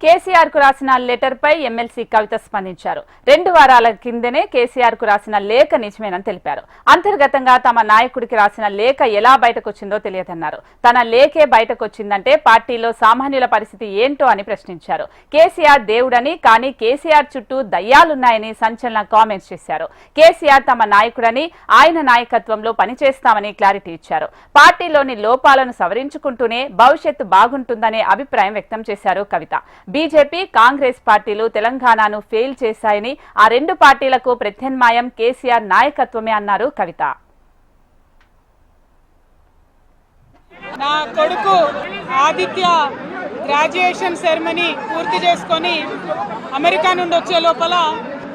కేసీఆర్ కు రాసిన లెటర్ పై ఎమ్మెల్సీ కవిత స్పందించారు. 2 వారాల కిందనే కేసీఆర్ కు రాసిన లేఖ నిజమేనని తెలిపారు. అంతర్గతంగా తమ నాయకుడికి రాసిన లేఖ ఎలా బయటకొచ్చిందో తెలియదన్నారు. తన లేఖే బయటకొచ్చిందంటే పార్టీలో సామాన్యుల పరిస్థితి ఏంటో అని ప్రశ్నించారు. కేసీఆర్ దేవుడని, కానీ కేసీఆర్ చుట్టూ దయ్యాలున్నాయని సంచలన కామెంట్స్ చేశారు. కేసీఆర్ తమ నాయకుడని, ఆయన నాయకత్వంలో పనిచేస్తామని క్లారిటీ ఇచ్చారు. పార్టీలోని లోపాలను సవరించుకుంటూనే భవిష్యత్తు బాగుంటుందనే అభిప్రాయం వ్యక్తం చేశారు కవిత. బీజేపీ, కాంగ్రెస్ పార్టీలు తెలంగాణను ఫెయిల్ చేశాయని, ఆ 2 పార్టీలకు ప్రత్యామ్నాయం కేసీఆర్ నాయకత్వమే అన్నారు కవిత. నా కొడుకు ఆదిత్య గ్రాడ్యుయేషన్ సెరమనీ పూర్తి చేసుకొని అమెరికా నుండి వచ్చే లోపల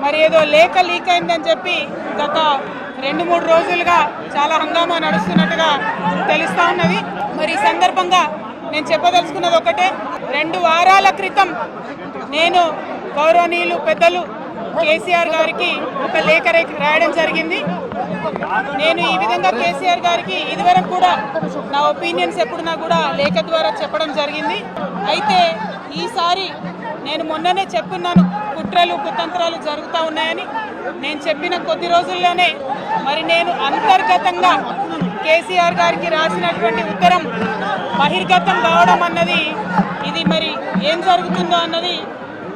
మరి ఏదో లేఖ లీక్ అయిందని చెప్పి గత 2-3 రోజులుగా చాలా హంగామా నడుస్తున్నట్టుగా తెలుస్తా ఉన్నది. మరి ఈ సందర్భంగా నేను చెప్పదలుచుకున్నది ఒకటే, 2 వారాల క్రితం నేను గౌరవనీయులు పెద్దలు కేసీఆర్ గారికి ఒక లేఖ రాయడం జరిగింది. నేను ఈ విధంగా కేసీఆర్ గారికి ఇదివరకు కూడా నా ఒపీనియన్స్ ఎప్పుడున్నా కూడా లేఖ ద్వారా చెప్పడం జరిగింది. అయితే ఈసారి నేను మొన్ననే చెప్పున్నాను, కుట్రలు కుతంత్రాలు జరుగుతూ ఉన్నాయని. నేను చెప్పిన కొద్ది రోజుల్లోనే మరి నేను అంతర్గతంగా కేసీఆర్ గారికి రాసినటువంటి ఉత్తరం బహిర్గతం కావడం అన్నది, ఇది మరి ఏం జరుగుతుందో అన్నది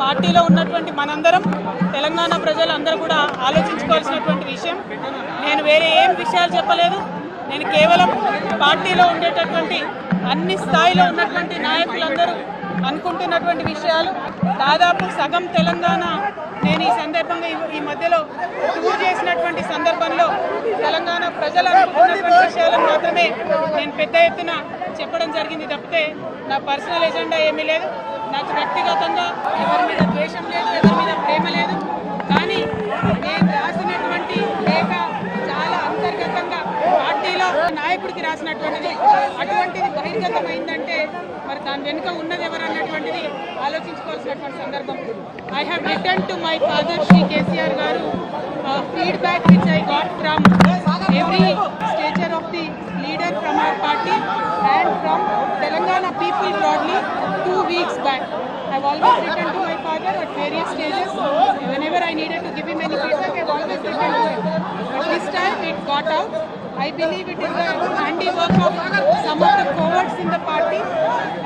పార్టీలో ఉన్నటువంటి మనందరం, తెలంగాణ ప్రజలందరూ కూడా ఆలోచించుకోవాల్సినటువంటి విషయం. నేను వేరే ఏం విషయాలు చెప్పలేదు. నేను కేవలం పార్టీలో ఉండేటటువంటి అన్ని స్థాయిలో ఉన్నటువంటి నాయకులందరూ అనుకుంటున్నటువంటి విషయాలు. దాదాపు సగం తెలంగాణ నేను ఈ సందర్భంగా ఈ మధ్యలో టూర్ చేసినటువంటి సందర్భంలో తెలంగాణ ప్రజలు అనుకుంటున్నటువంటి విషయాలను మాత్రమే నేను పెద్ద ఎత్తున చెప్పడం జరిగింది తప్పితే నా పర్సనల్ ఎజెండా ఏమీ లేదు. నాకు వ్యక్తిగతంగా ఎవరి మీద ద్వేషం లేదు, ఎవరి మీద ప్రేమ లేదు. కానీ నేను రాసినటువంటి లేఖ చాలా అంతర్గతంగా పార్టీలో నాయకుడికి రాసినటువంటిది. అటువంటిది బహిర్గతమైందంటే మరి దాని వెనుక ఉన్నది ఎవరన్నటువంటిది ఆలోచించుకోవాల్సినటువంటి సందర్భం. I have written to my father Shri KCR గారు feedback which I got from every stature of the leader from our party and from Telangana people broadly 2 weeks back. I've always written to my father at various stages. Whenever I needed to give him any feedback, I've always written to him. But this time it got out. I believe it is the handiwork of some of the cowards in the party,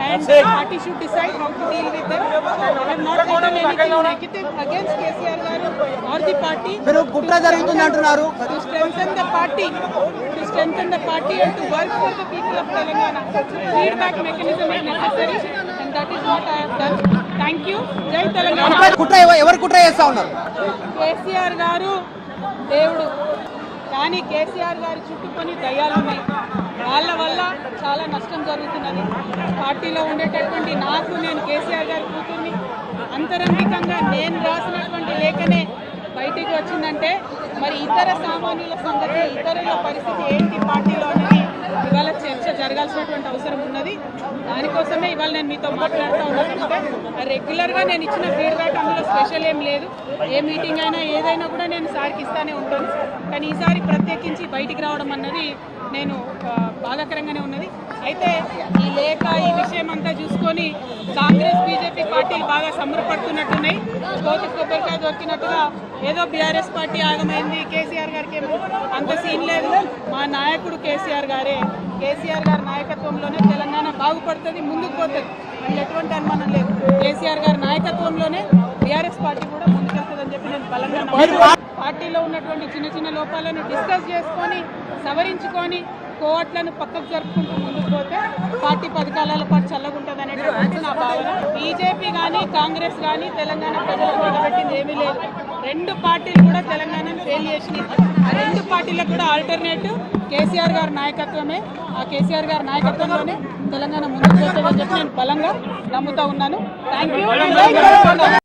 and the party should decide how to deal with them. I have not written anything negative against KCR garu or the party. To strengthen the party and to work for the people of Telangana. Feedback mechanism is necessary, and that is what I have done. Thank you. Jai Telangana. KCR garu దేవుడు, కానీ కేసీఆర్ గారి చుట్టుకొని దయ్యాలు ఉన్నాయి. వాళ్ళ వల్ల చాలా నష్టం జరుగుతున్నది. పార్టీలో ఉండేటటువంటి నాకు, నేను కేసీఆర్ గారి కూతుర్ని, అంతరంగికంగా నేను రాసినటువంటి లేఖనే బయటికి వచ్చిందంటే మరి ఇతర సామాన్యుల సంగతి, ఇతరుల పరిస్థితి ఏంటి పార్టీలో అనేది ఇవాళ చర్చ జరగాల్సినటువంటి అవసరం ఉన్నది. దానికోసమే ఇవాళ నేను మీతో మాట్లాడుతూ ఉన్నాను. రెగ్యులర్గా నేను ఇచ్చిన ఫీడ్బ్యాక్ అందులో స్పెషల్ ఏం లేదు. ఏ మీటింగ్ అయినా ఏదైనా కూడా నేను సార్కి ఇస్తానే ఉంటాను. కానీ ఈసారి ప్రత్యేకించి బయటికి రావడం అన్నది నేను బాధాకరంగానే ఉన్నది. అయితే ఈ లేఖ, ఈ విషయం అంతా చూసుకొని కాంగ్రెస్, బీజేపీ పార్టీలు బాగా సంబరపడుతున్నట్టున్నాయి. కోతి కొబ్బరికాయ దొరికినట్టుగా ఏదో బీఆర్ఎస్ పార్టీ ఆగమైంది, కేసీఆర్ గారికి ఏమో అంత సీన్ లేదు. మా నాయకుడు కేసీఆర్ గారే. కేసీఆర్ గారి నాయకత్వంలోనే తెలంగాణ బాగుపడుతుంది, ముందుకు పోతుంది. అందులో ఎటువంటి అనుమానం లేదు. కేసీఆర్ గారి నాయకత్వంలోనే బీఆర్ఎస్ పార్టీ కూడా ముందుకెళ్తుందని చెప్పి నేను బలంగా నమ్ముతున్నాను. పార్టీలో ఉన్నటువంటి చిన్న చిన్న లోపాలను డిస్కస్ చేసుకొని, సవరించుకొని, కోవట్లను పక్కకు జరుపుకుంటూ ముందుకు పోతే పార్టీ 10 కాలాల పాటు చల్లగుంటుంది అనేటువంటి నా భావన. బీజేపీ కానీ కాంగ్రెస్ కానీ తెలంగాణ ప్రజలకు నిలబెట్టింది ఏమీ లేదు. 2 పార్టీలు కూడా తెలంగాణను ఫెయిల్ చేసినాయి. ఆ 2 పార్టీలకు కూడా ఆల్టర్నేటివ్ కేసీఆర్ గారి నాయకత్వమే. ఆ కేసీఆర్ గారి నాయకత్వంలోనే తెలంగాణ ముందుకు పోతుందని చెప్పి నేను బలంగా నమ్ముతా ఉన్నాను. Thank you.